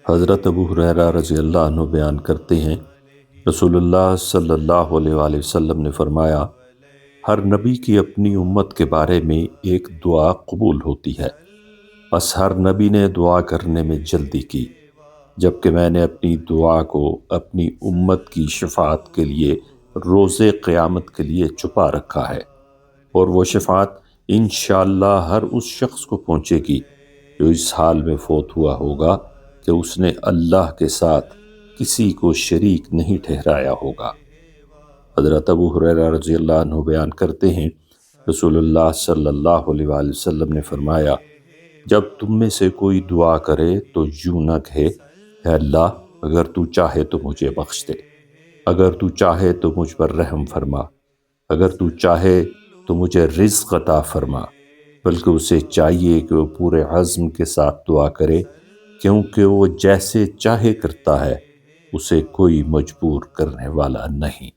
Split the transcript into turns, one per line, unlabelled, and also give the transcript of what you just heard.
حضرت ابو ہریرہ رضی اللہ عنہ بیان کرتے ہیں، رسول اللہ صلی اللہ علیہ وآلہ وسلم نے فرمایا، ہر نبی کی اپنی امت کے بارے میں ایک دعا قبول ہوتی ہے، بس ہر نبی نے دعا کرنے میں جلدی کی، جبکہ میں نے اپنی دعا کو اپنی امت کی شفاعت کے لیے روز قیامت کے لیے چھپا رکھا ہے، اور وہ شفاعت انشاءاللہ ہر اس شخص کو پہنچے گی جو اس حال میں فوت ہوا ہوگا کہ اس نے اللہ کے ساتھ کسی کو شریک نہیں ٹھہرایا ہوگا۔ حضرت ابو ہریرہ رضی اللہ عنہ بیان کرتے ہیں، رسول اللہ صلی اللہ علیہ وآلہ وسلم نے فرمایا، جب تم میں سے کوئی دعا کرے تو یوں نہ کہے، اے اللہ اگر تو چاہے تو مجھے بخش دے، اگر تو چاہے تو مجھ پر رحم فرما، اگر تو چاہے تو مجھے رزق عطا فرما، بلکہ اسے چاہیے کہ وہ پورے عزم کے ساتھ دعا کرے، کیونکہ وہ جیسے چاہے کرتا ہے، اسے کوئی مجبور کرنے والا نہیں۔